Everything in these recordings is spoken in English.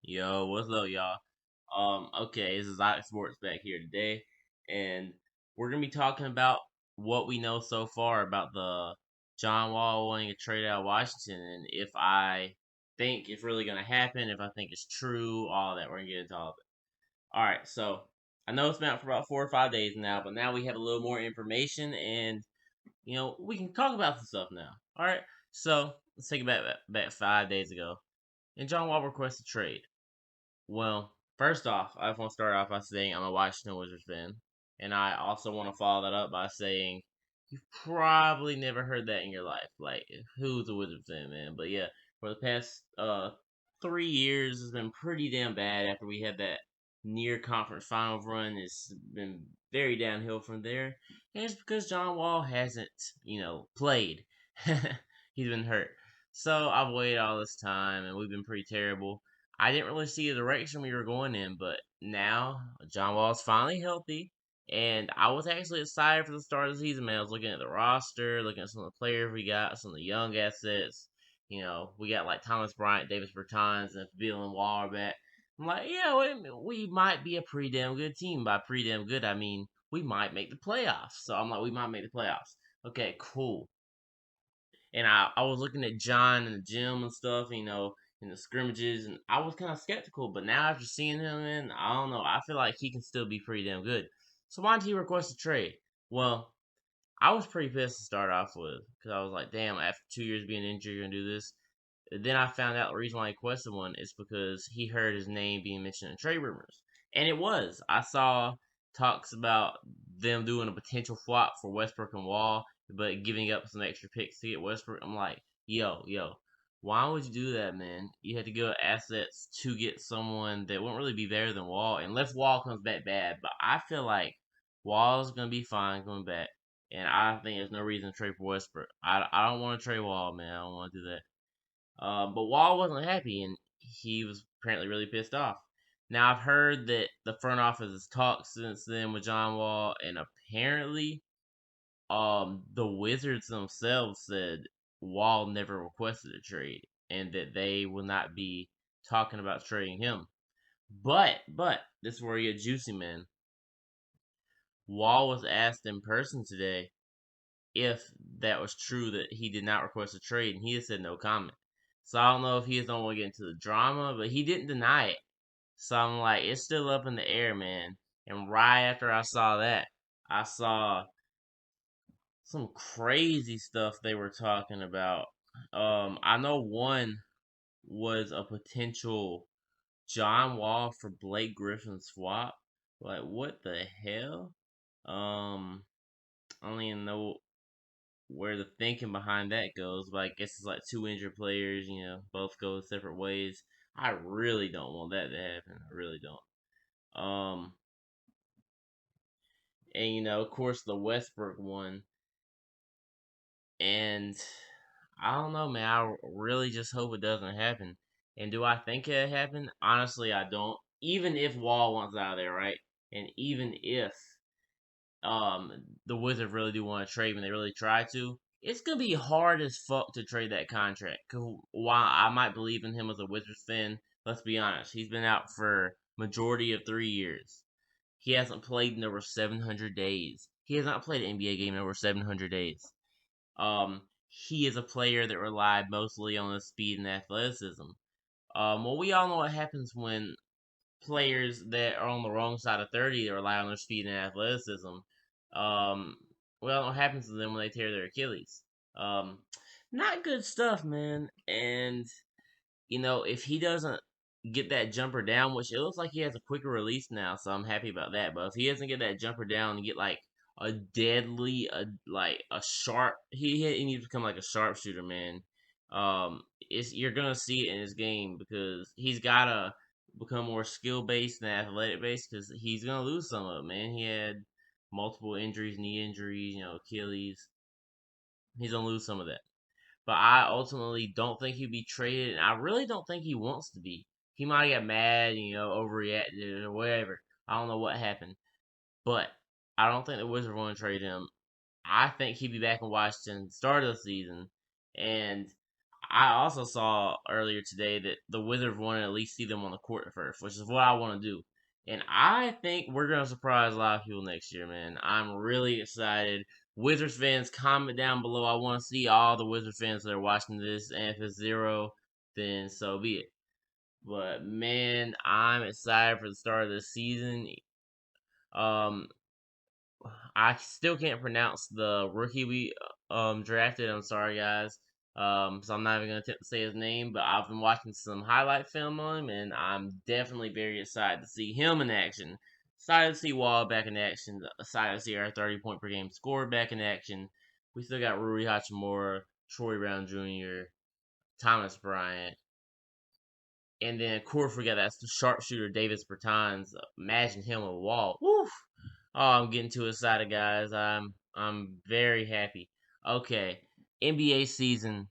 Yo, what's up, y'all? Okay, this is Alex Sports back here today, and we're gonna be talking about what we know so far about the John Wall wanting to trade out of Washington, and if I think it's really gonna happen, if I think it's true, all that. We're gonna get into all of it. All right, so I know it's been out for about 4 or 5 days now, but now we have a little more information, and we can talk about some stuff now. All right, so let's take it back 5 days ago, and John Wall requested trade. Well, first off, I just want to start off by saying I'm a Washington Wizards fan, and I also want to follow that up by saying you've probably never heard that in your life. Like, who's a Wizards fan, man? But yeah, for the past 3 years, it's been pretty damn bad. After we had that near conference finals run, it's been very downhill from there, and it's because John Wall hasn't, played. He's been hurt. So I've waited all this time, and we've been pretty terrible. I didn't really see the direction we were going in, but now John Wall's finally healthy, and I was actually excited for the start of the season, man. I was looking at the roster, looking at some of the players we got, some of the young assets. We got like Thomas Bryant, Davis Bertans, and Beal and Wall back. I'm like, yeah, wait a minute, we might be a pretty damn good team. By pretty damn good, I mean we might make the playoffs. So I'm like, we might make the playoffs. Okay, cool. And I was looking at John in the gym and stuff, in the scrimmages, and I was kind of skeptical. But now after seeing him, man, I don't know. I feel like he can still be pretty damn good. So why did he request a trade? Well, I was pretty pissed to start off with because I was like, damn, after 2 years being injured, you're gonna do this. Then I found out the reason why he requested one is because he heard his name being mentioned in trade rumors, and it was. I saw talks about them doing a potential swap for Westbrook and Wall, but giving up some extra picks to get Westbrook. I'm like, yo, why would you do that, man? You had to give up assets to get someone that won't really be better than Wall, unless Wall comes back bad. But I feel like Wall's gonna be fine coming back, and I think there's no reason to trade for Westbrook. I don't want to trade Wall, man. I don't want to do that. But Wall wasn't happy, and he was apparently really pissed off. Now I've heard that the front office has talked since then with John Wall, and apparently, the Wizards themselves said Wall never requested a trade, and that they will not be talking about trading him. But this is where you get juicy, man. Wall was asked in person today if that was true that he did not request a trade, and he has said no comment. So I don't know if he just don't want to get into the drama, but he didn't deny it. So I'm like, it's still up in the air, man. And right after I saw that, I saw some crazy stuff they were talking about. I know one was a potential John Wall for Blake Griffin swap. Like, what the hell? I don't even know where the thinking behind that goes, but I guess it's like two injured players, both go separate ways. I really don't want that to happen. I really don't. And of course, the Westbrook one, and I don't know, man. I really just hope it doesn't happen. And do I think it happened? Honestly, I don't. Even if Wall wants out of there, right? And even if the Wizards really do want to trade when they really try to, it's gonna be hard as fuck to trade that contract. 'Cause while I might believe in him as a Wizards fan, let's be honest, he's been out for majority of 3 years. He hasn't played in over 700 days. He has not played an NBA game in over 700 days. He is a player that relied mostly on his speed and athleticism. Well, we all know what happens when players that are on the wrong side of 30 rely on their speed and athleticism. Um, well, what happens to them when they tear their Achilles? Um, Not good stuff, man. And if he doesn't get that jumper down, which it looks like he has a quicker release now, so I'm happy about that. But if he doesn't get that jumper down and get like a deadly, like a sharp, he needs to become like a sharpshooter, man. It's you're gonna see it in his game because he's gotta become more skill based than athletic based because he's gonna lose some of it, man. He had multiple injuries, knee injuries, Achilles. He's gonna lose some of that. But I ultimately don't think he'd be traded, and I really don't think he wants to be. He might get mad, overreacted or whatever. I don't know what happened, but I don't think the Wizards want to trade him. I think he'd be back in Washington start of the season, and I also saw earlier today that the Wizards want to at least see them on the court first, which is what I want to do. And I think we're gonna surprise a lot of people next year, man. I'm really excited. Wizards fans, comment down below. I want to see all the Wizards fans that are watching this, and if it's zero, then so be it. But man, I'm excited for the start of the season. Um, I still can't pronounce the rookie we drafted. I'm sorry, guys. So I'm not even gonna attempt to say his name, but I've been watching some highlight film on him, and I'm definitely very excited to see him in action. Excited to see Wall back in action. Excited to see our 30 point per game score back in action. We still got Rui Hachimura, Troy Brown Jr., Thomas Bryant, and then of course we got that sharpshooter Davis Bertans. Imagine him with Wall. Woo! Oh, I'm getting too excited, guys. I'm very happy. Okay, NBA season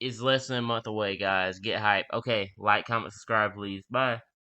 is less than a month away, guys. Get hype. Okay, like, comment, subscribe, please. Bye.